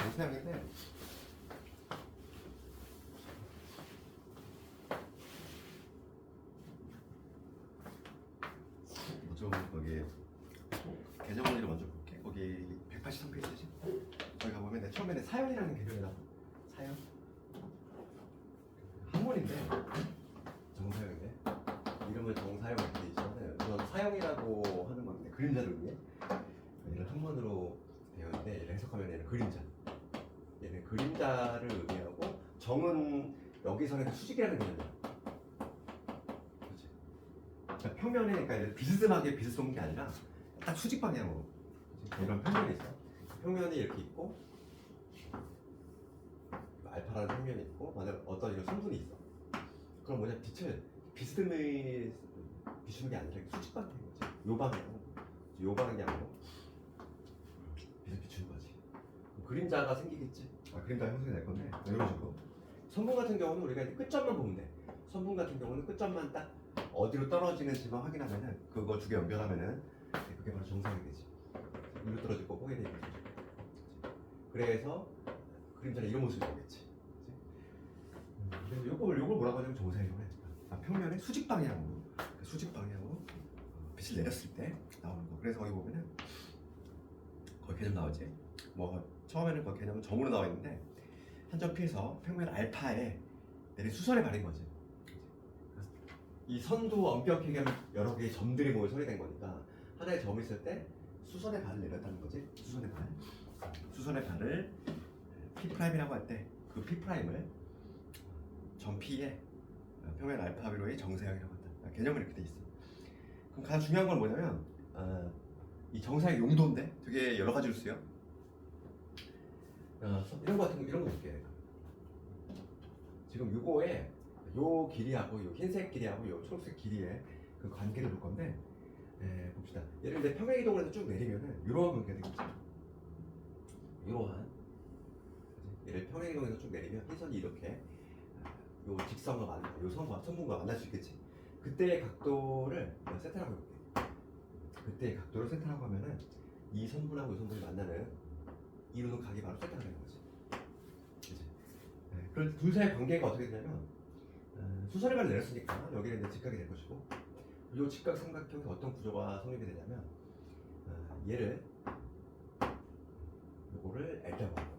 정사형인데 좀 거기 개정 원리를 먼저 볼게. 거기 183페이지지. 저희가 보면 처음에는 사형이라는 개념이 나와. 사형. 한문인데 정사형인데 이름은 정사형 이렇게 돼 있지만 우선 사형이라고 하는 건데 그림자를 위해 얘를 한문으로 되어 있는데 얘를 해석하면 얘는 그림자. 얘는 그림자를 의미하고 정은 여기서는 수직이라는 개념이야. 그렇지? 그러니까 평면에 그러니까 비스듬하게 빗을 쏘는 게 아니라 딱 수직 방향으로 이런 평면이 있어. 평면이 이렇게 있고 알파라는 평면이 있고 만약 어떤 이런 성분이 있어. 그럼 뭐냐 빛을 비스듬히 비추는 게 아니라 수직 방향인 거지. 요 방향으로 요 방향으로 빛을 비추는 거지. 그림자가 생기겠지. 그림자가 형성이 될 건데 이런 식으로. 선분 같은 경우는 우리가 이제 끝점만 보면 돼. 선분 같은 경우는 끝점만 딱 어디로 떨어지는지만 확인하면은 그거 두 개 연결하면은 그게 바로 정상이 되지. 일로 떨어질 거고 얘는 이렇게 떨어질 거고. 그래서 그림자는 이런 모습이 되겠지. 그래서 요걸 뭐라고 하냐면 정사형이라고 해. 평면의 수직 방향으로 빛을 내렸을 때 나오는 거. 그래서 거기 보면은 거기 개념 나오지. 뭐 처음에는 그 개념은 점으로 나와 있는데 한 점 피해서 평면 알파에 내린 수선의 발인 거지. 이 선도 엄격하게 여러 개의 점들이 모여 처리된 거니까 하나의 점이 있을 때 수선의 발을 내렸다는 거지. 수선의 발을 P'이라고 할 때 그 P'을 점 P에 평면 알파 위로의 정사형이라고 한다. 개념은 이렇게 돼 있어. 그럼 가장 중요한 건 뭐냐면 이 정사의 용도인데 되게 여러 가지로 쓰여. 이런 거 같은 거 이런 거 볼게. 지금 요거에 요 길이하고 요 흰색 길이하고 요 초록색 길이의 그 관계를 볼 건데 봅시다. 얘를 이제 평행 이동을 해서 쭉 내리면은 이러한 관계가 되겠죠. 이러한 얘를 평행 이동해서 쭉 내리면 흰선이 이렇게 요 직선과 요 선분과 만날 수 있겠지. 그때의 각도를 세타라고 해볼게. 그때의 각도를 세타라고 하면은 이 선분하고 이 선분이 만나는 이루는 각이 바로 세타가 되는 거지. 그치? 그럴 때 둘 사이의 관계가 어떻게 되냐면 수선의 발을 내렸으니까 여기는 이제 직각이 될 것이고 이 직각 삼각형에서 어떤 구조가 성립이 되냐면 얘를 요거를 L이라고 하고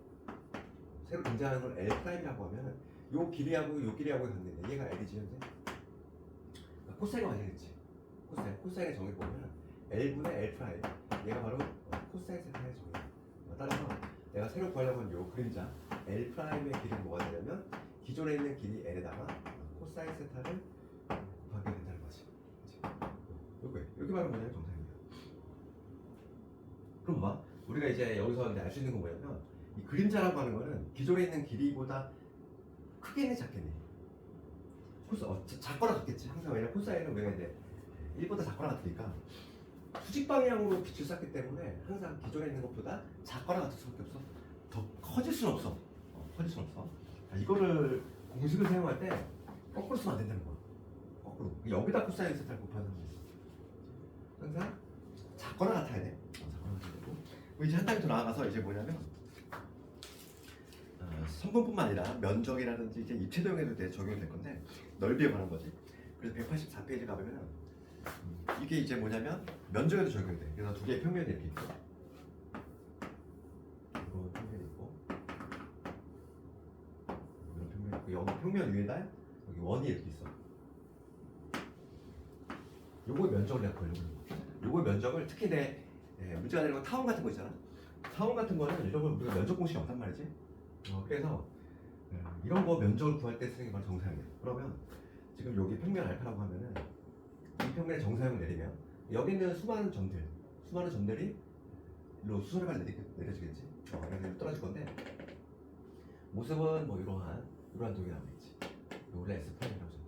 새로 등장하는 걸 L'이라고 하면은 요 길이하고 요 길이하고의 관계인데 얘가 L이지 현재. 코사인과 관계겠지. 코사인의 정의를 보면 L분의 L' 얘가 바로 코사인 세타의 정의야. 따라서 내가 새로 구하려고 하는 요 그림자 L'의 길이는 뭐가 되냐면 기존에 있는 길이 L에다가 코사인 세타를 곱하게 된다는 거지. 여기 바로 뭐냐면 정사형이야. 그럼 봐. 우리가 이제 여기서 알 수 있는 건 뭐냐면 이 그림자라고 하는 거는 기존에 있는 길이보다 크겠니 작겠니? 작거나 같겠지. 항상 왜냐면 코사인은 우리가 이제 1보다 작거나 같으니까 수직 방향으로 빛을 쐈기 때문에 항상 기존에 있는 것보다 작거나 같을 수밖에 없어. 더 커질 수는 없어. 커질 수는 없어. 이거를 공식을 사용할 때 거꾸로 쓰면 안 된다는 거야. 거꾸로. 여기다 코사인 세타를 곱하는 거지. 항상 작거나 같아야 돼. 작거나 같아야 되고. 이제 한 단계 더 나아가서 이제 뭐냐면 성분뿐만 아니라 면적이라든지 이제 입체 도형에도 대해 적용이 될 건데 넓이에 관한 거지. 그래서 184페이지 가보면 이게 이제 뭐냐면 면적에도 적용이 돼. 그래서 두 개의 평면이 이렇게 있고 이런 평면이 있고 이런 평면이 있고 여기 평면 위에다 여기 원이 이렇게 있어. 요거의 면적을 내가 보려고 하는 거야. 요거의 면적을 특히 내 문제가 되는 건 타원 같은 거 있잖아. 타원 같은 거는 이런 걸 우리가 면적 공식이 없단 말이지. 그래서 이런 거 면적을 구할 때 쓰는 게 바로 정사형이야. 그러면 지금 여기 평면 알파라고 하면은 이 평면의 정사형을 내리면 여기 있는 수많은 점들이 일로 수선의 발이 내려지겠지. 그래서 떨어질 건데 모습은 뭐 이러한 동이 나오겠지. 원래 S''이라고 적는 거지.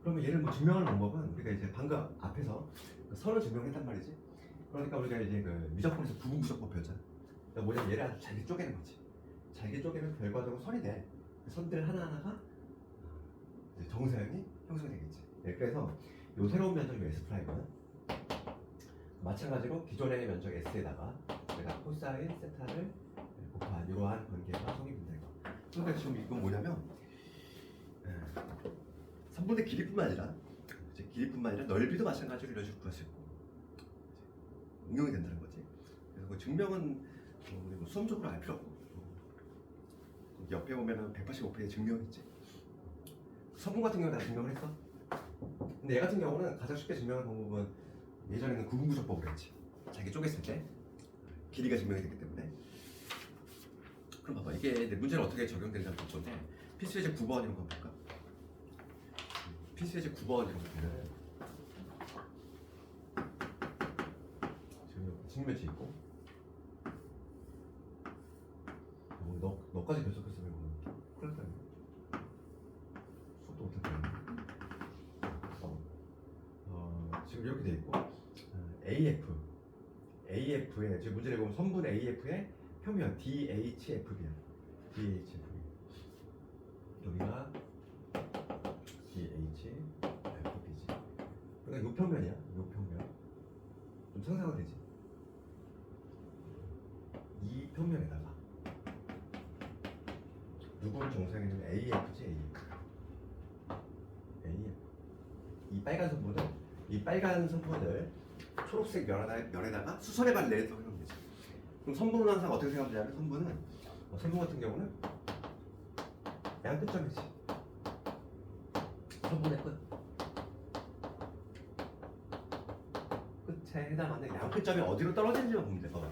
그러면 얘를 뭐 증명하는 방법은 우리가 이제 방금 앞에서 그 선을 증명했단 말이지. 그러니까 우리가 이제 그 미적분에서 부분 무적법 배웠잖아. 그러니까 뭐냐면 얘를 아주 잘게 쪼개는 거지. 잘게 쪼개면 결과적으로 선이 돼. 그 선들 하나하나가 이제 정사형이 형성이 되겠지. 그래서 요 새로운 면적 S''은 마찬가지로 기존의 면적 S에다가 내가 코스 코사인 세타를 곱한 이러한 관계가 성립된다 이거. 그러니까 지금 이건 뭐냐면 3분의 길이뿐만 아니라 이제 길이뿐만 아니라 넓이도 마찬가지로 이런 식으로 구할 수 있고 응용이 된다는 거지. 그래서 그 증명은 우리 뭐 수험적으로 알 필요 없고 옆에 보면은 185페이지 증명이 있지. 성분 같은 경우는 다 증명을 했어. 근데 얘 같은 경우는 가장 쉽게 증명한 방법은 예전에는 구분구조법으로 했지. 자기 쪼갰을 때 길이가 증명이 되기 때문에. 그럼 봐봐, 이게 문제는 어떻게 적용되는지 볼 건데 필수 예제 9번 이런 거 볼까? 필수 예제 9번 이런 거는 지금 측면치 있고 너까지 결석했으면 큰일 났다. 수업도 못할 거야. 지금 이렇게 돼 있고 AF에 지금 문제를 보면 선분 AF의 평면 DHFB야. DHFB 여기가 DHFB지. 그러니까 요 평면이야. 요 평면 좀 상상은 되지. 이 평면에다가 누구를 정상에는 AF지 AF. 이 빨간 선분을 초록색 면에다가 수선의 발을 내렸다고 생각하면 되지. 그럼 선분은 항상 어떻게 생각하냐면 선분 같은 경우는 양끝점이지. 선분의 끝에 해당하는 양끝점이 어디로 떨어지는지만 보면 돼. 봐봐.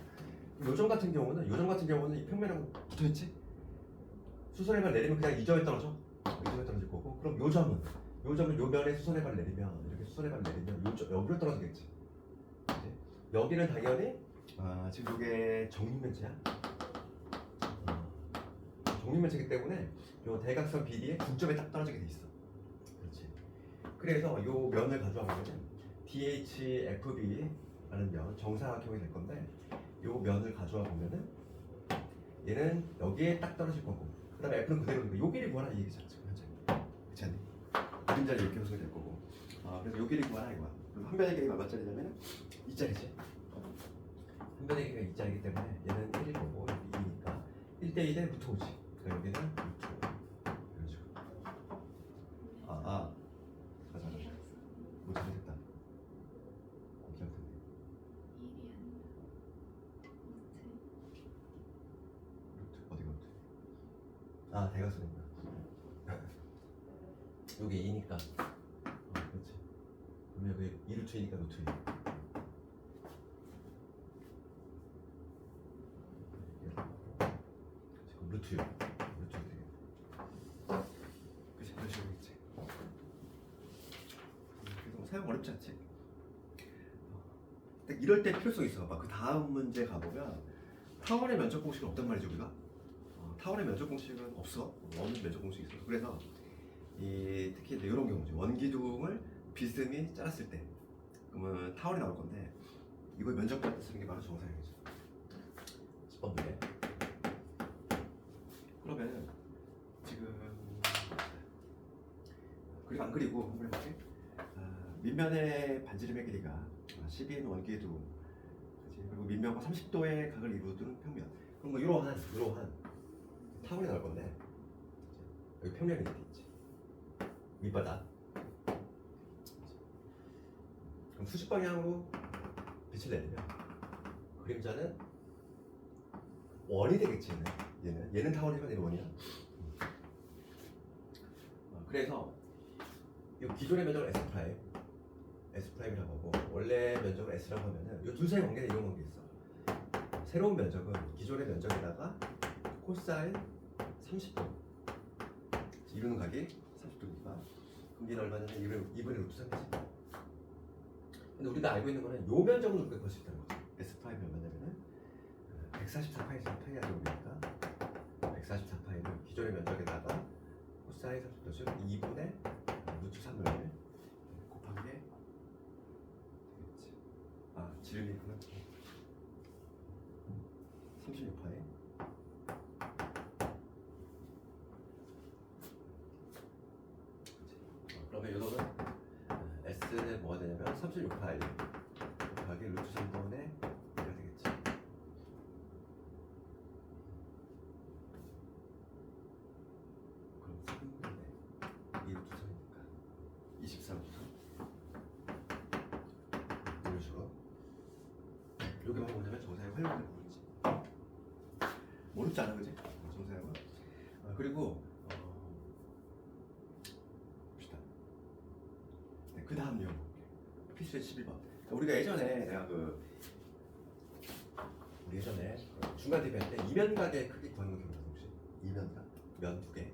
요점 같은 경우는 이 평면하고 붙어있지. 수선의 발 내리면 그냥 이 점에 떨어져. 이 점에 떨어질 거고. 그럼 요 점은 요 면에 수선의 발을 내리면 이렇게 수선의 발을 내리면 여기로 떨어지겠지. 그치? 여기는 당연히 지금 이게 정육면체야. 정육면체이기 때문에 요 대각선 BD의 중점에 딱 떨어지게 돼 있어. 그렇지. 그래서 요 면을 가져와보면 DHFB라는 면 정사각형이 될 건데 요 면을 가져와 보면은 얘는 여기에 딱 떨어질 거고 그 다음에 F는 그대로 요 길이 구하라 이 얘기잖아 지금 현재. 그렇지 않니? 그림자리 이렇게 형성이 될 거고 그래서 요 길이 구하라 이거야. 그럼 한 변의 길이가 몇 짜리냐면은 2짜리지. 한 변의 길이가 2짜리이기 때문에 얘는 1일 거고 2니까 1대2대 루트 5지. 그러니까 여기는 루트 5 이런 식으로. 잘 못 잘했다. 괜찮던데. 루트 어디가 루트? 대각선이구나. 여기 2니까 그렇지. 그럼 여기 2루트이니까 루트 2. 지금 루트 6 되겠네. 그치, 이런 식으로 있지. 그래서 사용 어렵지 않지. 딱 이럴 때 필요성이 있어. 막 그 다음 문제 가보면 타원의 면적 공식은 없단 말이죠 우리가. 타원의 면적 공식은 없어. 없는 면적 공식이 있어. 그래서 특히 이런 경우지. 원기둥을 비스듬히 잘랐을 때 그러면 타원이 나올 건데 이걸 면적할 때 쓰는 게 바로 정사형이죠. 10번 문제. 그러면 지금 그리고 안 그리고 한번 해볼게. 밑면의 반지름의 길이가 10인 원기둥 그리고 밑면과 30도의 각을 이루는 평면. 그럼 뭐 이러한 타원이 나올 건데 여기 평면이 이렇게 있지. 밑바닥. 그럼 수직 방향으로 빛을 내리면 그림자는 원이 되겠지. 얘는 타원이면 얘는 원이야. 그래서 이 기존의 면적을 S'이라고 하고 원래 면적을 S라고 하면은 이 둘 사이 관계는 이런 관계 있어. 새로운 면적은 기존의 면적에다가 코사인 30도 이루는 각이 30도니까 그럼 얘는 얼마냐면 2분의 루트 3이지. 근데 우리가 알고 있는 거는 요 면적을 우리가 구할 수 있다는 거죠. S 프라임이 얼마냐면은 144파이 파이가 되니까 144파이는 기존의 면적에다가 코사인 30도 즉 2분의 루트 3을 곱한 게 되겠지. 지름이 있구나. 36파이. 그러면 이거는 S는 뭐가 되냐면 36파이 곱하기 루트 3분의 1가 되겠지. 바로 뭐냐면 정사의 활용되는 부분이지. 어렵지 않아, 그지? 정사역은. 그리고 봅시다. 네, 그 다음 내용 볼게요. 필수의 12번. 우리가 예전에 내가 우리 예전에 중간 대비할 때 이면각의 크기 구하는 거 기억나요 혹시? 이면각 면 두 개.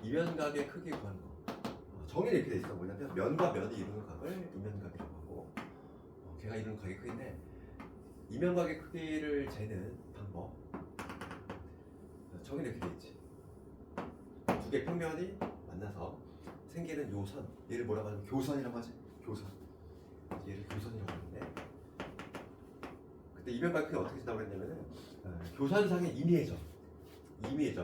이면각의 크기 구하는 거. 정의는 이렇게 돼 있어. 뭐냐면 면과 면이 이루는 각을 이면각이라고 하고, 걔가 이루는 각의 크기인데 이면각의 크기를 재는 방법. 정의는 이렇게 돼 있지. 두 개 평면이 만나서 생기는 요 선, 얘를 뭐라고 하냐면 교선이라고 하지. 교선. 얘를 교선이라고 하는데, 그때 이면각 크기 어떻게 쓴다고 했냐면은 교선상의 임의의 점,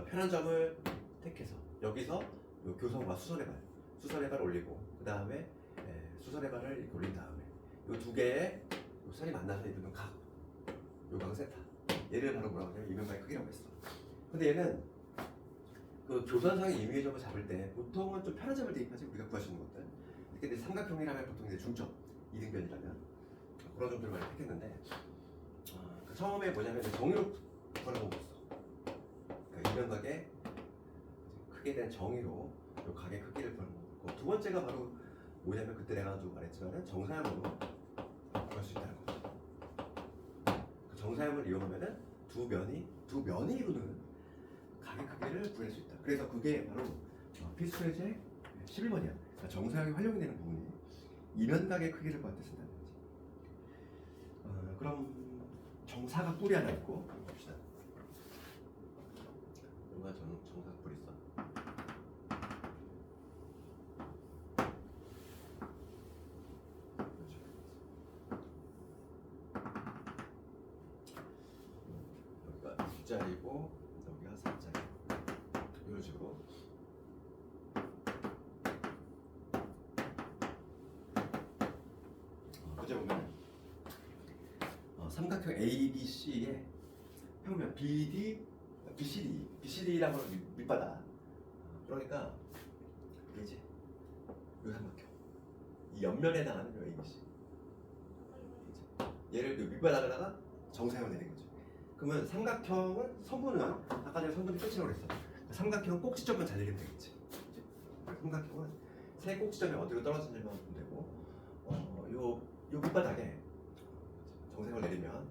편한 점을 택해서 여기서 요 교선과 수선의 발을 올리고, 그 다음에 수선의 발을 이렇게 올린 다음에 요 두 개의 요 선이 만나서 이루는 각, 요 각은 세타. 얘를 바로 뭐라고 하냐면 이면각의 크기라고 했어. 근데 얘는 그 교선상의 임의의 점을 잡을 때 보통은 좀 편한 점을 대입하지, 우리가 구할 수 있는 것들. 근데 삼각형이라면 보통 이제 중점, 이등변이라면 그런 점들을 많이 택했는데, 처음에 뭐냐면 정의로 구하는 거 봤어. 그러니까 이면각의 크게 된 정의로 요 각의 크기를 구하는 거고, 두 번째가 바로 뭐냐면 그때 내가 좀 말했지만은 정사형으로 구할 수 있다는 거지. 그 정사형을 이용하면은 두 면이 이루는 각의 크기를 구할 수 있다. 그래서 그게 바로 필수 예제 11번이야. 그러니까 정사형이 활용이 되는 부분이 이면각의 크기를 구할 때 쓴다는 거지. 그럼 정사각 뿔이 하나 있고, 봅시다. 누가 정사각 뿔 있어? 여기가 6자리고 여기가 4자리. 이런 식으로. 어제 보면 삼각형 ABC의 평면 BCD라고 하는 밑바닥. 그러니까 이제 요 삼각형, 이 옆면에 나가는 요 ABC. 얘를 요 밑바닥에다가 정사형을 내는 거죠. 그러면 삼각형은 선분은 아까 전에 선분이 끝이라고 그랬어. 삼각형은 꼭지점만 잘 내리면 되겠지. 삼각형은 세 꼭지점이 어디로 떨어지는지만 보면 되고, 요 밑바닥에 정사형을 내리면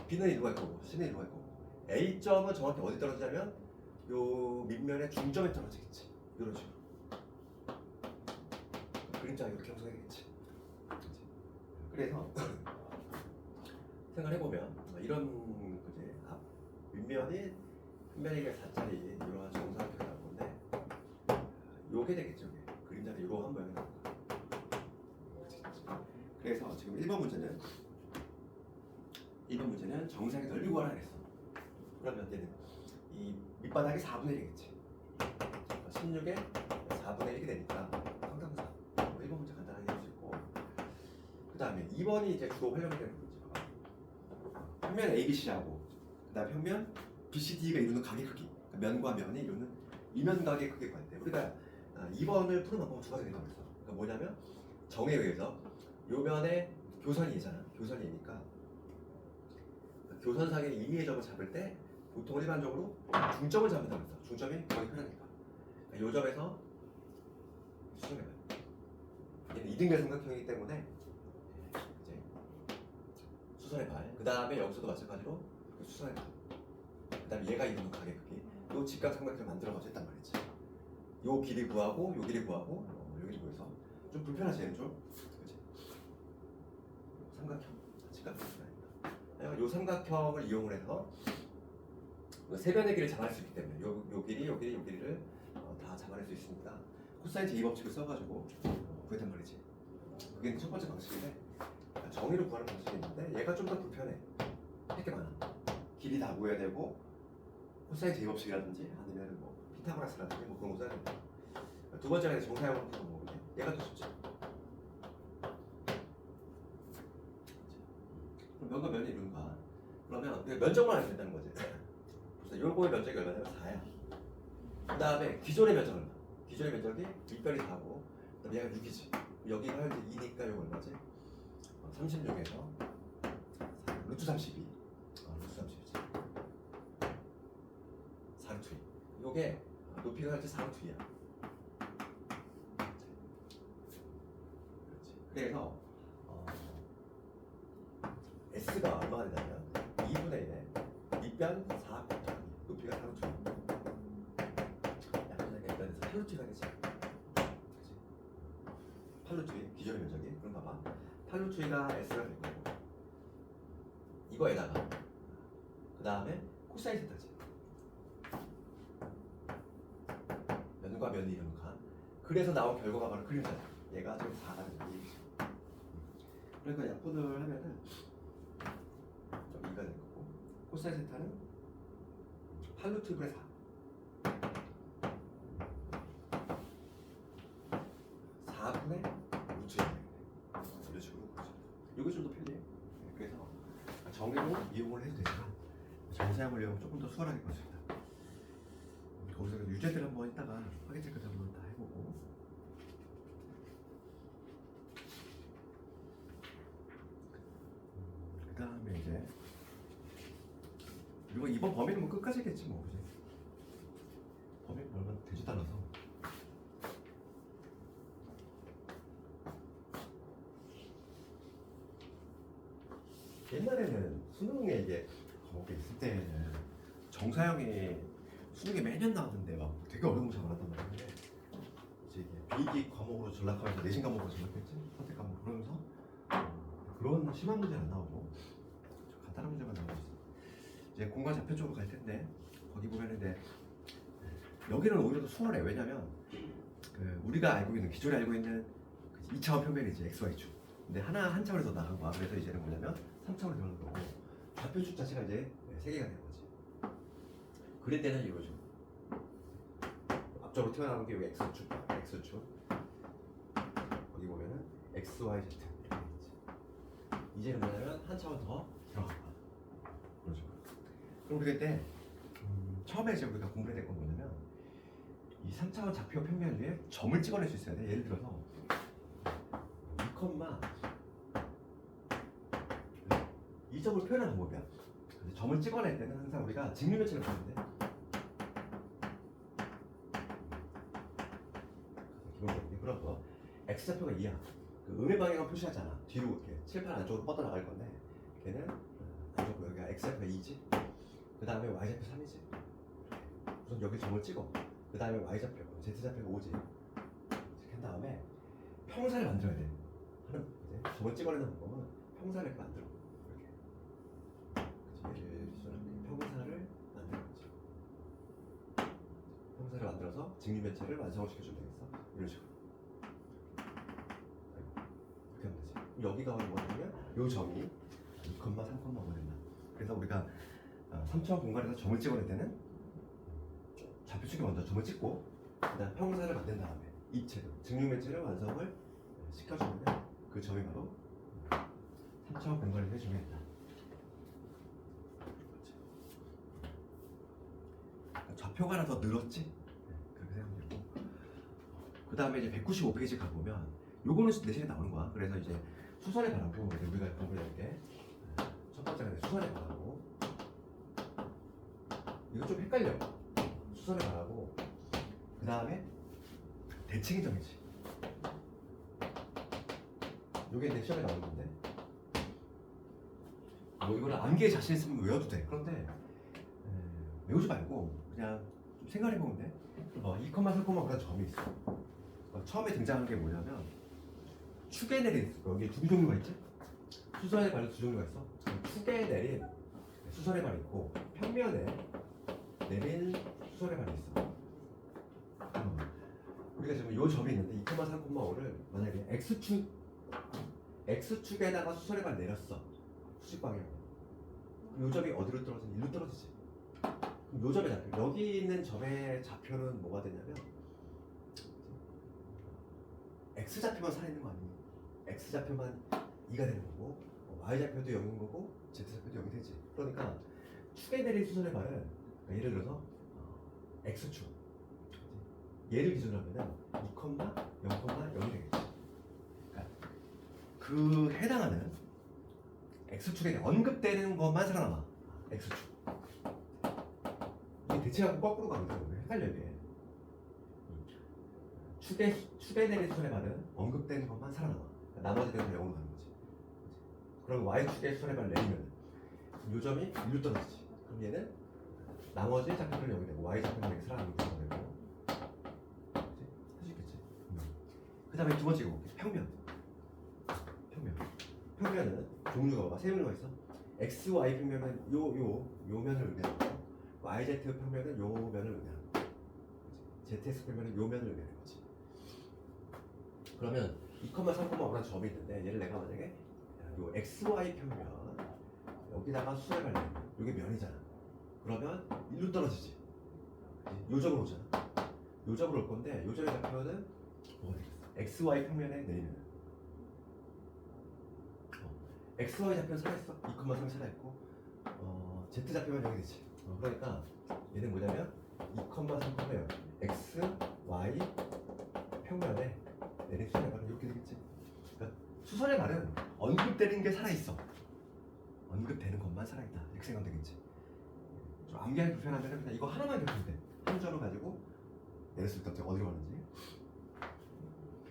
B는 이루가 있고 C는 이루가 있고, A점은 정확히 어디 떨어지냐면 요 밑면의 중점에 떨어지겠지. 이런 식으로 그림자 이렇게 형성이 되겠지. 그래서 생각해보면 이런 그지, 앞 윗면이 윗면이 4짜리 이러한 정사각형이 나올 건데, 요게 되겠죠. 요게 그림자는 이러한 모양이 나올 거야. 그래서 지금 1번 문제는 정사각의 넓이 구하라 그랬어. 그러면 얘는 이 밑바닥이 4분의 1이겠지. 16에 4분의 1이 되니까 상당사. 1번 문제 간단하게 할 수 있고, 그 다음에 2번이 이제 주로 활용이 되는 거지. 평면 ABC하고 그 다음 평면 BCD가 이루는 각의 크기, 그러니까 면과 면이 이루는 이면각의 크기를 구할 때 우리가 2번을 푸는 방법은 두 가지가 있다고 했어. 그러니까 뭐냐면 정에 의해서 요 면에 교선이잖아. 교선이니까 교선상의 임의의 점을 잡을 때 보통 일반적으로 중점을 잡는다고 했어. 중점이 거의 편하니까. 요 점에서 수정해봐요. 얘는 이등변 삼각형이기 때문에 이제 수선의 발, 그 다음에 여기서도 마찬가지로 수선의 발, 그 다음에 얘가 이루는 각의 크기, 요 직각 삼각형을 만들어가지고 했단 말이지. 요 길이 구하고 요 길이 구하고 여기 구해서 좀 불편하지 얘는 좀, 그치? 삼각형, 직각 삼각형입니다. 요 삼각형을 이용을 해서 세 변의 길을 잡아낼 수 있기 때문에 요 길이를 다 잡아낼 수 있으니까 코사인 제2법칙을 써가지고 구했단 말이지. 그게 첫 번째 방식인데, 정의로 구하는 방식이 있는데 얘가 좀 더 불편해. 할 게 많아. 길이 다 구해야 되고 코사인 제2법칙이라든지 아니면 뭐 피타고라스라든지 뭐 그런 거 써야 된다. 두 번째가 정사형으로 푸는 거거든요. 얘가 더 쉽지. 그럼 면과 면이 이룬가? 그러면 면적만 알면 된다는 거지. 그래서 요거의 면적이 얼마냐면 4야. 그 다음에 기존의 면적은 얼마? 기존의 면적이 밑변이 4고, 그다음에 얘가 6이지. 여기가 이제 2니까 이거 얼마지? 36에서 루트 32. 루트 32지. 4루트 2. 요게 높이가 같이 4루트 2야. 그래서 S가 얼마가 되냐면 2분의 1에 밑변 4 곱하기 높이가 4루트 2. 약분하게 일단에서 8루트 2가 되지. 8루트 2 기존의 면적이. 그럼 봐봐. 8루트 2가 S가 될 거고 이거에다가 그 다음에 코사인 세타지. 면과 면이 이름과. 그래서 나온 결과가 바로 그림자야. 얘가 지금 4가 되는 얘기지. 그러니까 약분을 하면은 좀 2가 될 거고 코사인 세타는 8루트 2분의 4. 4분의 루트 2. 이런 식으로 보죠. 이게 좀 더 편리해. 그래서 정의로 이용을 해도 되지만 정사용을 이용하면 조금 더 수월하게 볼 수 있다. 거기서 유제들 한번 이따가 확인 체크 한번 다 해보고. 그 다음에 이제 그리고 이번 범위는 뭐 끝까지 겠지 뭐, 그지? 범위는 얼마 되지도 않아서. 옛날에는 수능에 이게 과목에 있을 때는 정사형이 수능에 매년 나왔는데 막 되게 어려운 문제가 많았단 말이야. 근데 이제 이게 비기 과목으로 전락하면서 내신 과목으로 전락했지, 선택 과목. 그러면서 그런 심한 문제는 안 나오고 좀 간단한 문제만 나오고 있어. 이제 공과 좌표 쪽으로 갈 텐데 거기 보면은 이제 여기는 오히려 더 수월해. 왜냐면 그 우리가 알고 있는, 기존에 알고 있는 2차원 평면이지, XY축. 근데 한 차원이 더 나간 거야. 그래서 이제는 뭐냐면 3차원이 되는 거고 좌표축 자체가 이제 3개가 되는 거지. 그릴 때는 이거죠. 앞쪽으로 튀어나오는 게 여기 X축, X축. 거기 보면은 X, Y, Z 이렇게 돼 있지. 이제는 뭐냐면 한 차원 더 들어간 거야. 그렇죠. 그럼 우리가 이때 처음에 이제 우리가 공부해야 될 건 뭐냐면 이 3차원 좌표 평면 위에 점을 찍어낼 수 있어야 돼. 예를 들어서 2, 이 점을 표현하는 방법이야. 점을 찍어낼 때는 항상 우리가 직류면체를 보는데 기본적으로 그런 거 X좌표가 2야. 그 음의 방향을 표시하잖아. 뒤로 이렇게 칠판 안쪽으로 뻗어나갈 건데 걔는 안쪽으로 여기가 X좌표가 2지. 그 다음에 Y좌표 3이지. 우선 여기 점을 찍어. 그 다음에 Y좌표, Z좌표가 5지. 이렇게 한 다음에 평사를 만들어야 돼. 하는 이제 점을 찍어내는 방법은 평사를 이렇게 만들어. 얘를 기준하면 평사를 만드는 거지. 평사를 만들어서 직류면체를 완성을 시켜주면 되겠어. 이런 식으로. 이렇게 하면 되지. 여기가 뭐냐면 이 점이 2,3,5 된다. 그래서 우리가 3차원 공간에서 점을 찍어낼 때는 좌표축에 먼저 점을 찍고 그다음 평사를 만든 다음에 입체로 직류면체를 완성을 시켜주면 그 점이 바로 3차원 공간을 해주면 된다. 좌표가 하나 더 늘었지? 그렇게 생각하면 되고 그 다음에 이제 195페이지 가보면 요거는 내신에 나오는 거야. 그래서 이제 수선에 관하고 우리가 공부할 때 첫 번째가 수선에 관하고 이거 좀 헷갈려. 수선에 관하고 그 다음에 대칭이 정해지. 요게 내 시험에 나오는 건데 뭐 이거를 암기에 자신 있으면 외워도 돼. 그런데 외우지 말고 그냥 좀 생각해 보면 돼. 2,3,5라는 점이 있어. 처음에 등장한 게 뭐냐면 축에 내린 여기 두 종류가 있지. 수선의 발도 두 종류가 있어. 축에 내린 수선의 발이 있고 평면에 내린 수선의 발이 있어. 우리가 지금 이 점이 있는데 2,3,5를 만약에 X축에다가 수선의 발 내렸어. 수직 방향으로. 그럼 이 점이 어디로 떨어지니? 일로 떨어지지. 그럼 요 점의 좌표, 여기 있는 점의 좌표는 뭐가 되냐면 X좌표만 살아있는 거 아니니? X좌표만 2가 되는 거고 Y좌표도 0인 거고 Z좌표도 0이 되지. 그러니까 축에 내린 수선의 발은 그러니까 예를 들어서 X축 얘를 기준으로 하면 2,0,0이 되겠지. 그러니까 그 해당하는 x축에 언급되는 것만 살아남아. x축. 이게 대칭하고 거꾸로 가거든. 헷갈려 이게. 축에 대한 수선에 받은 언급된 것만 살아남아. 나머지 데는 0으로 가는 거지. 그럼 y축에 수선에 받은 내리면 요 점이 1로 떨어지지. 그럼 얘는 나머지 좌표는 0이 되고 y 좌표는 0이 살아남는 거가 되고. 그치? 할 수 있겠지. 그 다음에 두 번째 이거 볼게. 평면. 평면은 종류가 세 종류가 있어. x, y 평면은 요 면을 의미하고 y, z 평면은 요 면을 의미하는 거지. z, x 평면은 요 면을 의미하는 거지. 그러면 2,3,5라는 점이 있는데 얘를 내가 만약에 요 x, y 평면 여기다가 수를 갈래. 요게 면이잖아. 그러면 1로 떨어지지. 요 점으로 오잖아. 요 점으로 올 건데 요 점의 좌표는 뭐가 되겠어? x, y 평면에 내리면 x, y 좌표는 살아있어. 2,3이 살아있고 z 좌표면 0이 되지. 그러니까 얘는 뭐냐면 2,3,0 x, y 평면에 내린 수선의 말은 이렇게 되겠지. 그러니까 수선의 말은 언급되는 게 살아있어. 언급되는 것만 살아있다. 이렇게 생각하면 되겠지. 좀 암기하기 불편하면 그냥 이거 하나만 기억하면 돼. 한 점을 가지고 내렸을 때 어디로 가는지.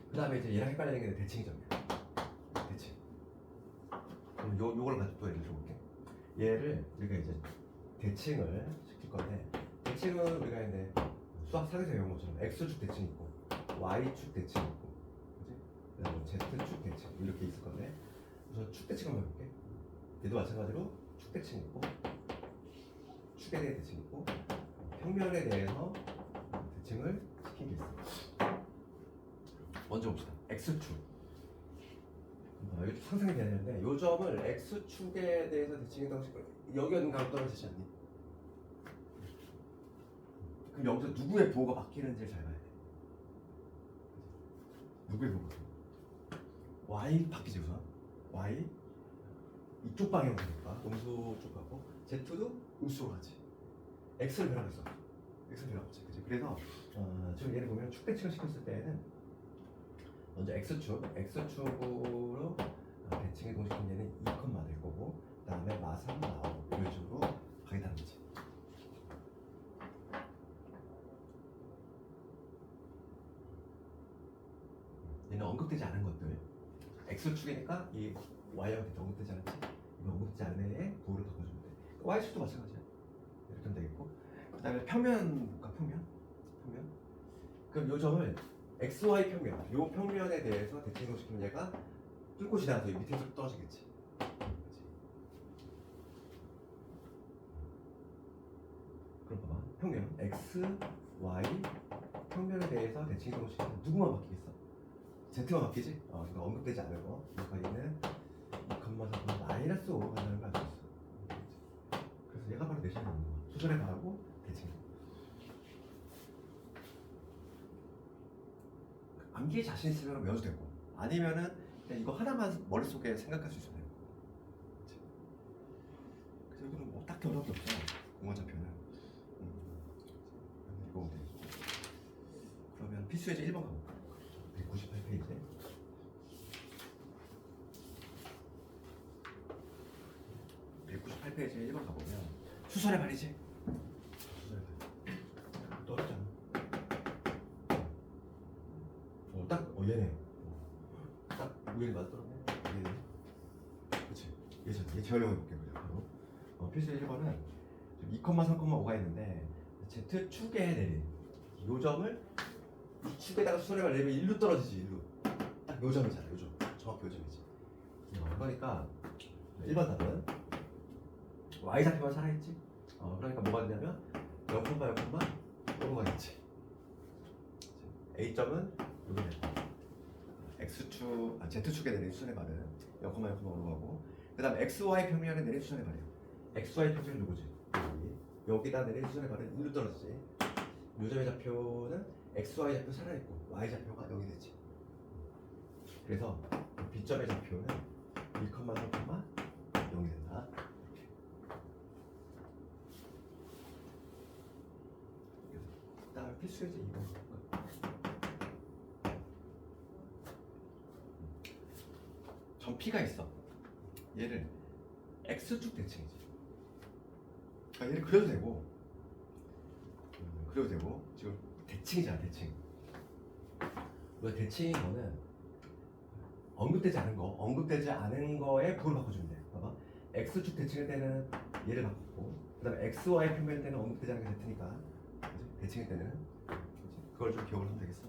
그 다음에 이제 얘랑 헷갈리는 게 대칭점이야. 대칭. 그럼 요걸 가지고 또 예를 들어볼게. 얘를 우리가 이제 대칭을 시킬 건데, 대칭은 우리가 이제 수학 사에서 배운 것처럼 x축 대칭 있고 y축 대칭 있고, 그지? 그다음에 z축 대칭 이렇게 있을 건데, 우선 축 대칭 한번 해볼게. 얘도 마찬가지로 축 대칭 있고, 축에 대해 대칭 있고, 평면에 대해서 대칭을 시킨 게 있어. 먼저 봅시다. x축. 이거 좀 상상이 되는데, 요 점을 x축에 대해서 대칭했다고 싶고, 여기 어딘가 떨어지지 않니? 그럼 여기서 누구의 부호가 바뀌는지를 잘 봐야 돼. 누구의 부호가? y 바뀌지 우선. y 이쪽 방향으로 가니까 음수 쪽 가고, z도 음수로 가지. x를 변하고 있어. x를 변하고 있지. 그치? 그래서 지금 얘를 보면 축 대칭을 시켰을 때는 먼저 x축으로 대칭의 공식은 얘는 2컴마 될 거고, 그 다음에 마3 나오고 이런 식으로 가겠다는 거지. 얘는 언급되지 않은 것들, x축이니까 이 y형한테 언급되지 않았지? 이거 언급되지 않은 애에 부호를 바꿔주면 돼. y축도 마찬가지야. 이렇게 하면 되겠고, 그 다음에 평면 볼까? 평면? 그럼 요 점을 xy 평면, 요 평면에 대해서 대칭을 시키면 얘가 뚫고 지나가서 이 밑에서 떨어지겠지. 그럼 봐봐. 평면 x, y 평면에 대해서 대칭을 시키면 누구만 바뀌겠어? z만 바뀌지? 이거 언급되지 않은 거. 그러니까 얘는 2,3 마이너스 5로 간다는 걸 알고 있어. 그래서 얘가 바로 대칭이 나오는 거야. 수선에 가하고 대칭. 암기에 자신 있으면 외워도 되고, 아니면은 그냥 이거 하나만 머릿속에 생각할 수 있어요. 그래서 이거는 뭐 딱히 어려운 게 없잖아. 공원좌표는. 이거 어디? 그러면 필수예제 1번 가볼까? 198페이지. 페이지에 1번 가보면 수선의 발이지? 수선의 발. 떨어지잖아. 얘네. 딱 우연히 맞더라네. 얘네. 그치? 얘 제일 어려워볼게 그냥 바로. 필수의 1번은 2,3,5가 있는데 Z축에 내린 요 점을 이 축에다가 수선의 발 내리면 1로 떨어지지. 1로. 딱 요 점이잖아. 요 점. 정확히 요 점이지. 그러니까 1번 답은 y좌표만 살아있지? 그러니까 뭐가 되냐면 0,0,0 요거 가겠지. A점은 요거 되고, Z축에 내린 수선의 발은 0,0,5로 가고, 그 다음 XY 평면에 내린 수선의 발이에요. XY 평면이 누구지? 여기다 내린 수선의 발은 1로 떨어지지. 요 점의 좌표는 XY 좌표 살아있고 Y 좌표가 0이 되지. 그래서 B점의 좌표는 1,3,0이 된다. 다음 필수예제 2번 볼까? 점 P가 있어. 얘를 X축 대칭이지. 그러니까 얘를 그려도 되고, 그려도 되고, 지금 대칭이잖아, 대칭. 왜 대칭인 거는 언급되지 않은 거에 부호를 바꿔주면 돼. 봐봐. X축 대칭일 때는 얘를 바꾸고, 그 다음에 XY 평면일 때는 언급되지 않은 게 Z니까. 그치? 대칭일 때는. 그치? 그걸 좀 기억을 하면 되겠어.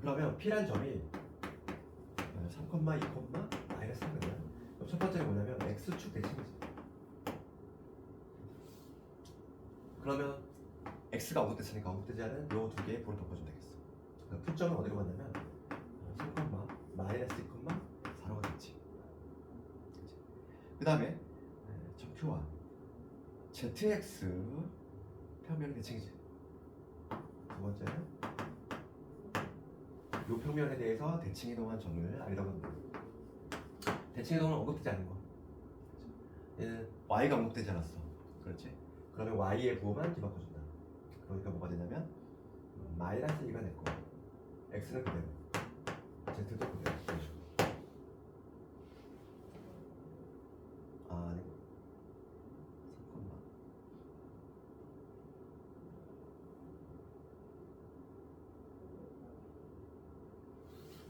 그러면 P란 점이 3, 2, 마이너스 3거든. 그럼 첫 번째는 뭐냐면 X축 대칭이지. 그러면 X가 언급됐으니까 언급되지 않은 요 두 개의 부호를 바꿔주면 되겠어. 그럼 풀점은 어디로 갔냐면 3, 마이너스 2, 4로 가겠지. 그 다음에 점표와 ZX 평면의 대칭이지. 두 번째는 이 평면에 대해서 대칭 이동한 점을 알려고 합니다. 대칭 이동은 언급되지 않은 거. 얘는 Y가 언급되지 않았어. 그렇지? 그러면 Y의 부호만 뒤바꿔준다. 그러니까 뭐가 되냐면 마이너스 2가 됐고 X는 그대로 Z도 그대로. 아니고 3,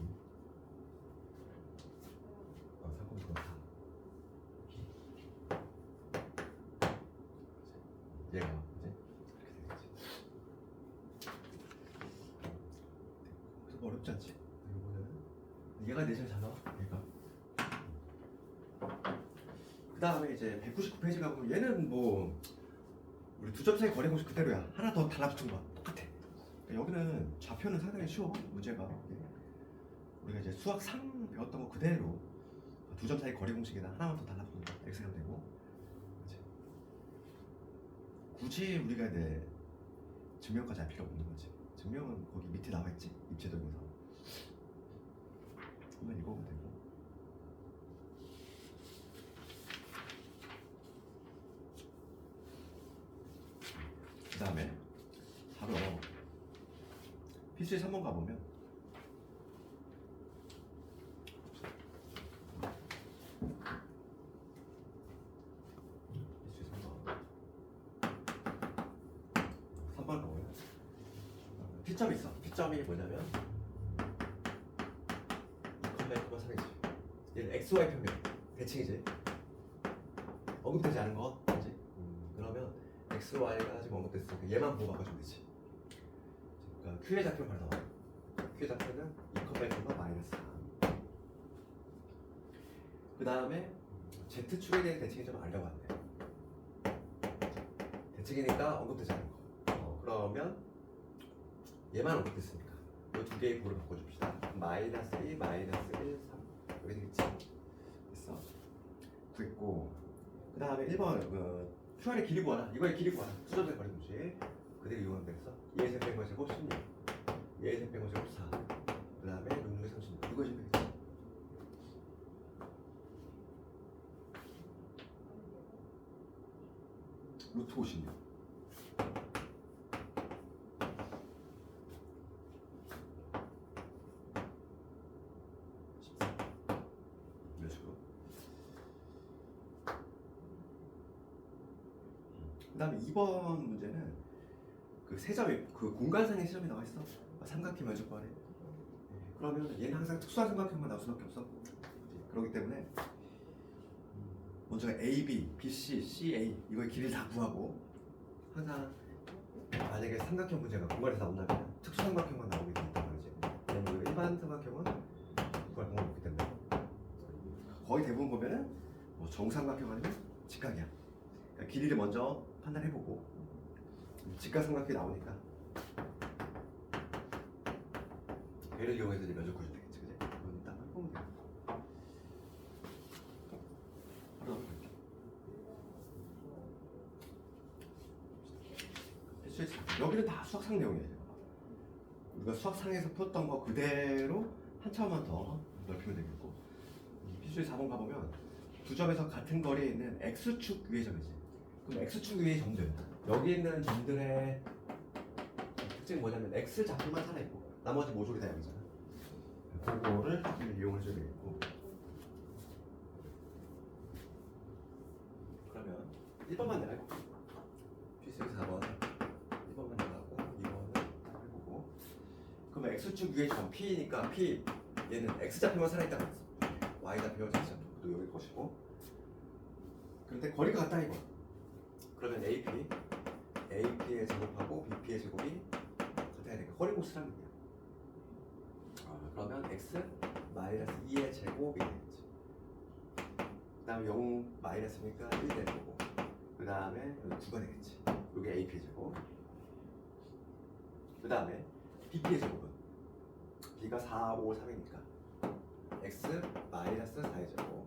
얘가 이제 이렇게 되겠지. 그래서 어렵지 않지? 이거는 얘가 내실 잘 나와. 얘가. 그 다음에 이제 199페이지 가보면 얘는 뭐 우리 두 점 사이 거리 공식 그대로야. 하나 더 달라붙은 거야. 똑같아. 그러니까 여기는 좌표는 상당히 쉬워. 문제가 우리가 이제 수학 3 배웠던 거 그대로 두 점 사이 거리 공식에다 하나만 더 달라붙는 거. X가 되고. 굳이 우리가 이제 증명까지 할 필요 없는 거지. 증명은 거기 밑에 나와 있지. 입체 동영상. 한번 읽어보면 되고. 그 다음에 바로 필수의 3번 가보면 필수의 3번 가보면 P점이 있어. P점이 뭐냐면 2,3이지. 얘는 XY 평면 대칭이지. 언급되지 않은 거 그지? 그러면 XY가 지금 언급됐으니까 얘만 보고 바꿔주면 되지. 그러니까 Q의 좌표는 바로 나와. Q의 좌표는 2,1 마이너스 3. 그 다음에 Z축에 대한 대칭이 좀 알려고 한대. 대칭이니까 언급되지 않은 거. 그러면 얘만 언급됐으니까 이 두 개의 부호를 바꿔줍시다. 마이너스 2, 마이너스 1, 3 여기 되겠지? 됐어. 됐고 그 다음에 1번 Q안의 길이 구하라. 이거의 길이 구하라. 수점의 거리 공식 그대로 이용하면 되겠어. 2의 셈 뺀 거 제곱 16 2의 셈 뺀 거 제곱 4 그 다음에 6, 6에 36 이거 해주면 되겠지. 루트 56 이런 식으로. 그 다음에 2번 문제는 그 세 점이 그 공간상의 시점이 나와 있어. 삼각형 면적관에. 그러면 얘는 항상 특수한 삼각형만 나올 수밖에 없어. 그렇기 때문에 먼저 AB, BC, CA 이거의 길이를 다 구하고 항상 만약에 삼각형 문제가 공간에서 나온다면 특수삼각형만 나오게 된단 말이지. 왜냐면 우리가 일반 삼각형은 구할 방법이 없기 때문에 거의 대부분 보면은 뭐 정삼각형 아니면 직각이야. 그러니까 길이를 먼저 판단해보고 직각삼각형이 나오니까 얘를 이용해서 이제 면적 구해주면 되겠지, 그지? 그건 일단 해보면 돼. 바로 넘어갈게. 여기는 다 수학상 내용이에요. 우리가 수학상에서 풀었던 거 그대로 한 차원만 더 넓히면 되겠고 필수의 4번 가보면 두 점에서 같은 거리에 있는 X축 위의 점이지. 그럼 X축 위의 점들 여기 있는 점들의 특징이 뭐냐면 X좌표만 살아있고 나머지 모조리 다 여기잖아. 그거를 이용을 해줘야 되겠고 1번만 내라고. 필수 4번 1번만 내라고 2번은 딱 해보고. 그러면 x축 위에 점 p니까 p 얘는 x 좌표만 살아있다고 했어. y 좌표가 x좌표 여기 것이고. 그런데 거리가 같다 이거. 그러면 AP의 제곱하고 BP의 제곱이 같아야 되니까 허리공수라는 얘기야. 그러면 x 마이너스 2의 제곱이 되겠지. 그 다음에 0 마이너스니까 1 되는 거고. 그 다음에 여기 9가 되겠지. 여기 AP의 제곱. 그 다음에 BP의 제곱은 B가 4, 5, 3이니까 x 마이너스 4의 제곱.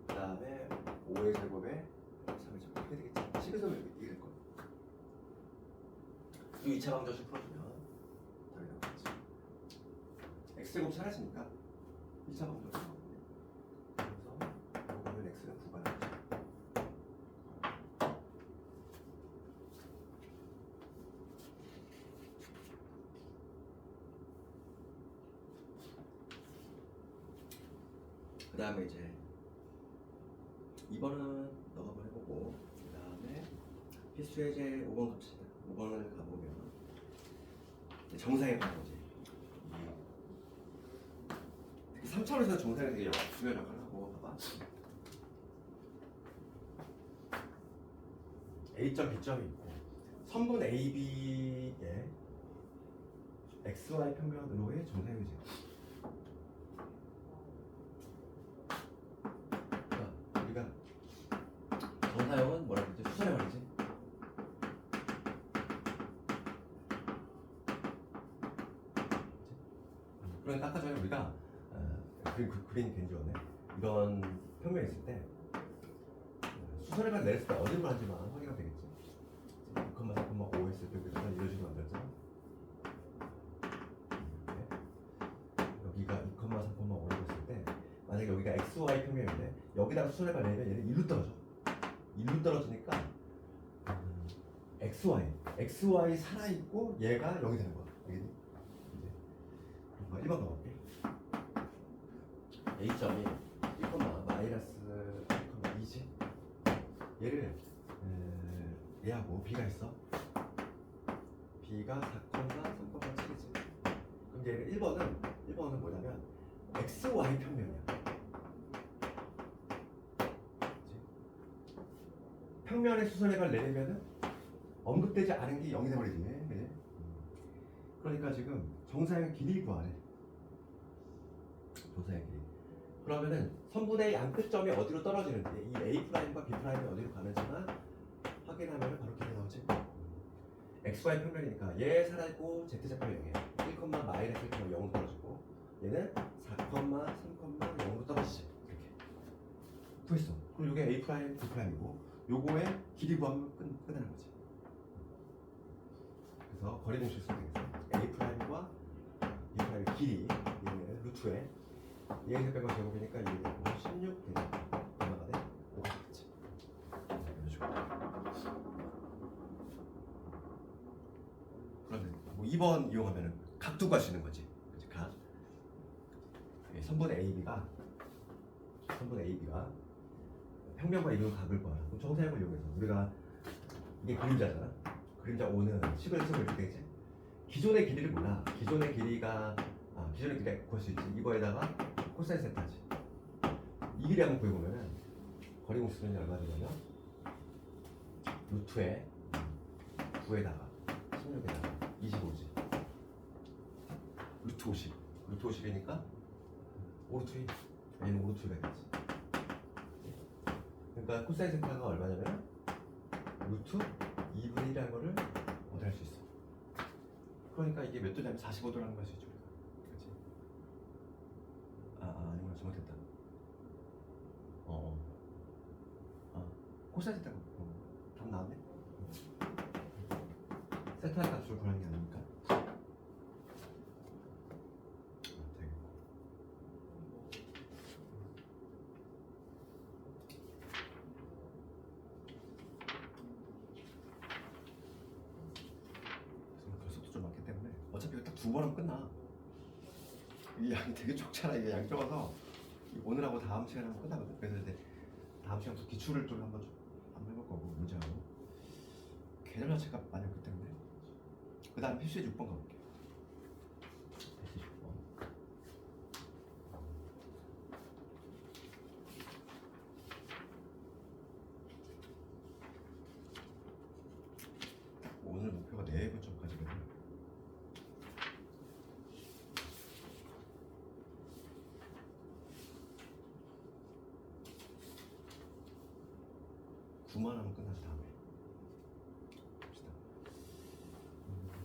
그 다음에 5의 제곱에 3의 제곱. 이렇게 되겠지. 식에서는 이렇게 될 거야. 이 2차 방정식 풀어주면 답이 나오겠지. x제곱 사라지니까 2차 방정식 나오거든요. 그래서 이거는 x는 9가 나오죠. 그 다음에 이제 2번은 너가 한번 해보고, 그 다음에 필수의 이제 5번 갑시다. 5번을 가보면 정상에 가는 거지. 특히 3차원에서 정상이 되게 중요한 역할을 하고. 봐봐. A점, B점이 있고 선분 AB의 XY 평면으로의 정사형이지. 우리가 정사형은 뭐라 그러지? 수선의 말이지. 그러니까 아까 전에 우리가 그림 괜찮네. 이런 평면이 있을 때 수선의 발 내렸을 때 어디로 가는지만 확인하면 되겠지. 2,4,5 했을 때 우리가 이런 식으로 만들었잖아. 여기가 2,3,5라고 했을 때 만약에 여기가 XY 평면인데 여기다가 수선의 발 내면 얘는 1로 떨어져. 1로 떨어지니까 XY 살아있고 얘가 0이 되는 거야. 알겠니? 이제 1번 넘어갈게. A점이 1, 마이너스 2지. 얘를 얘하고 B가 있어. B가 4, 3,7이지. 그럼 얘를 1번은 뭐냐면 XY 평면이야. 평면의 수선액을 내리면은 언급되지 않은 게 0이 돼버리지. 그지? 그러니까 지금 정사의 길이 구하래. 정사의 길이. 그러면은 선분의 양 끝점이 어디로 떨어지는지, 이 A'과 B'이 어디로 가는지만 확인하면 바로 길이 나오지. XY 평면이니까 얘 살아있고 Z좌표 0이야. 1, 마이너스 1, 0으로 떨어지고 얘는 4, 3, 0으로 떨어지지. 이렇게 구했어. 그럼 이게 A', B'이고 요거의 길이 구하면 끝나는 거지. 그래서 거리 공식 쓰면 되겠어. A'과 B'의 길이 얘는 루트에 얘에서 뺀 거 제곱이니까 이게 16 되죠. 얼마가 돼? 5가 되겠지. 그러면 뭐 2번 이용하면은 각도 구할 수 있는 거지. 그치? 각. 선분 AB가 평면과 이루는 각을 구하라. 그럼 정사형을 이용해서 우리가 이게 그림자잖아. 그림자 O는 식을 쓰면 이렇게 되지. 기존의 길이를 몰라. 기존의 길이가 구할 수 있지. 이거에다가 코사인 세타지. 이 길이 한번 구해보면은 거리 공식은 얼마 되냐면 루트에 9에다가 16에다가 25지. 루트 50. 루트 50이니까 5루트 2. 얘는 5루트 2가 되지. 그러니까 코사인 세타가 얼마냐면 루트 2분의 1이라는 거를 할 수 있어. 그러니까 이게 몇 도냐면 45도라는 걸 수 있죠. 그렇지? 이거 잘못했다. 코사인 세타가 답 나왔네. 세타의 값을 구하는 게 아니니까. 되겠고. 결속도 좀 많기 때문에 어차피 이거 딱 2번 하면 끝나. 이 양이 되게 적잖아. 이게 양이 적어서 오늘하고 다음 시간에 하면 끝나거든. 그래서 이제 다음 시간부터 기출을 좀 한번 해볼까. 거고 문제하고 개념 자체가 많이 없기 때문에 그 다음 필수의 6번 가볼게요. 필수 6번. 오늘 목표가 4분점까지거든요. 구만 하면 끝나지 다음에 봅시다.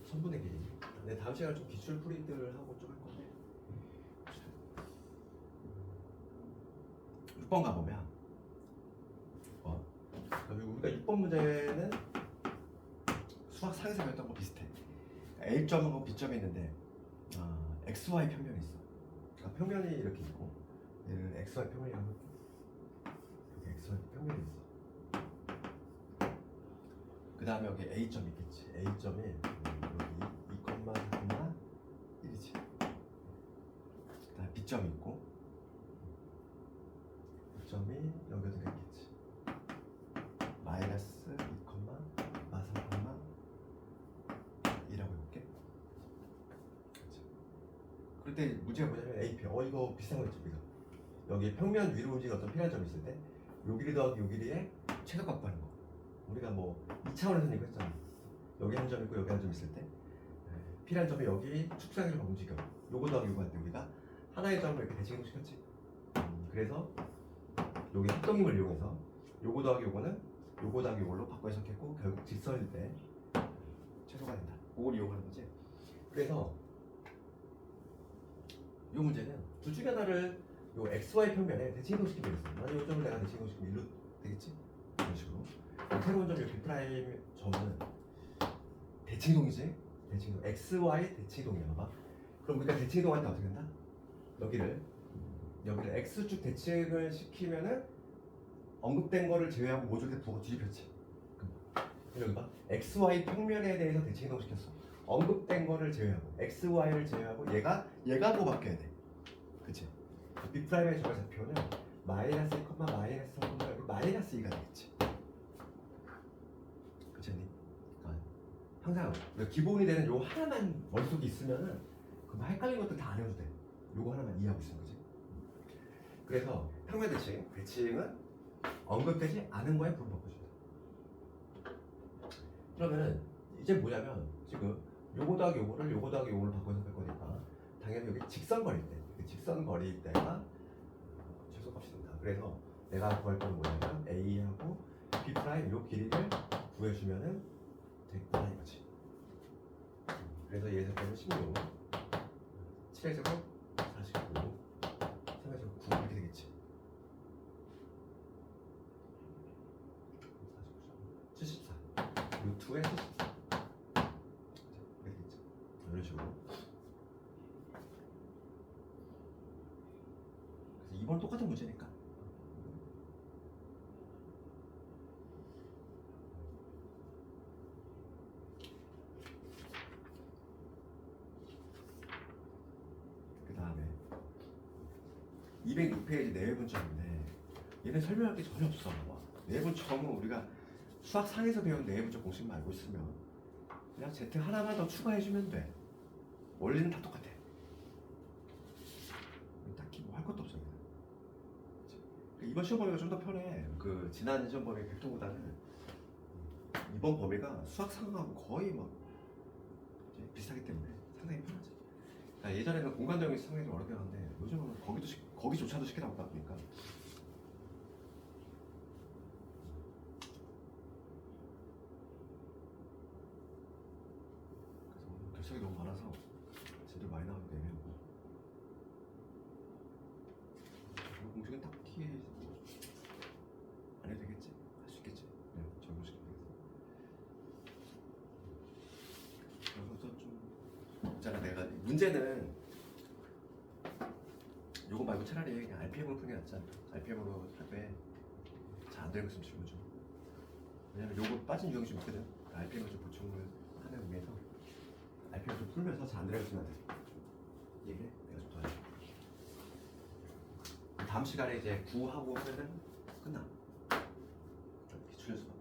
선분의 길이. 근데 다음 시간에 좀 기출 풀이들을 하고 좀 할 건데. 봅시다. 6번 가보면 6번. 우리가 6번 문제는 수학 상에서 배웠던 거 비슷해. A점하고 B점이 있는데 XY 평면이 있어. 그러니까 평면이 이렇게 있고 얘를 XY 평면이라고 할게. 여기 XY 평면이 있어. 그 다음에 여기 A점이 있겠지. A점이 여기 2,4,1이지. 그 다음에 B점이 있고 B점이 여기도 있겠지. 마이너스 2,4,2라고 해볼게. 그렇지. 그럴 때 문제가 뭐냐면 AP. 이거 비슷한 거 있죠. 우리가 여기 평면 위로 움직이는 어떤 필요한 점이 있을 때 요 길이 더하기 요 길이의 최소 값 하는 거. 우리가 뭐 2차원에서 이거 했잖아. 여기 한 점 있고 여기 한 점 있을 때 필요한 점이 여기 축소해서 움직여. 요거 더하기 요거 할 때 우리가 하나의 점을 이렇게 대칭시켰지. 그래서 여기 합동임을 이용해서 요거 더하기 요거는 요거 더하기 요걸로 바꿔 해석했고 결국 직선일 때 최소가 된다. 그걸 이용하는 거지. 그래서 이 문제는 둘 중에 하나를 요 XY 평면에 대칭이동시키면 되겠어. 만약 요 점을 내가 대칭이동시키면 일로 되겠지? 이런 식으로. 새로운 점 여기 프라임 점은 대칭이동이지? 대칭이동. XY 대칭이동이야 봐봐. 그럼 우리가 대칭이동할 때 어떻게 된다? 여기를 X축 대칭을 시키면은 언급된 거를 제외하고 모조리 뒤집혔지. 여기 봐. XY 평면에 대해서 대칭이동 시켰어. 언급된 거를 제외하고 XY를 제외하고 얘가 뭐 바뀌어야 돼. 그치? B'의 저의 좌표는 마이너스 1, 마이너스 3, 여기 마이너스 2가 되겠지. 그치? 항상 기본이 되는 요 하나만 머릿속에 있으면은 그럼 헷갈리는 것들 다 안 해도 돼. 요거 하나만 이해하고 있는 거지. 그래서 평면 대칭은 언급되지 않은 거에 불을 바꿔준다. 그러면은 이제 뭐냐면 지금 요거 더하기 요거를 바꿔서 할 거니까 당연히 여기 직선거리일 때 직선거리일 때가 최소값이 된다. 그래서 내가 구할 거는 뭐냐면 A하고 B' 요 길이를 구해주면은 되겠다 이거지. 그래서 얘에서 빼면 16, 7에서 49, 3에서 9 이렇게 되겠지. 74, 루트에 74 이렇게 되겠지. 이런 식으로. 그래서 이번 똑같은 문제니까. 그 다음에 206페이지 내외분점인데 얘는 설명할 게 전혀 없어. 내외분점은 우리가 수학 상에서 배운 내외분점 공식만 알고 있으면 그냥 Z 하나만 더 추가해주면 돼. 원리는 다 똑같아. 딱히 뭐 할 것도 없어. 이번 시험 범위가 좀 더 편해. 그 지난 시험 범위 백동보다는 이번 범위가 수학 상하고 거의 막 비슷하기 때문에 상당히 편하지. 그러니까 예전에는 공간적인 상당히 좀 어렵게 하는데 요즘은 거기조차도 쉽게 나오다 보니까. 그래서 오늘 결석이 너무 많아서 진짜 많이 나오기 때문에 공식은 딱히 안 해도 되겠지? 할 수 있겠지? 네, 적용시키면 되겠어. 그래서 좀 있잖아, 내가 문제는 요거 말고 차라리 그냥 RPM으로 푸는 게 낫지 않나? RPM으로 할때 잘 안 되는 거 좀 질문 좀. 왜냐면 요거 빠진 유형이 좀 있거든. RPM을 좀 보충을 하는 의미에서 RPM 좀 풀면서 잘 안 되는 거 좀 얘기해. 내가 좀 도와줄게. 다음 시간에 이제 9하고 하면은 끝나. 기출연습.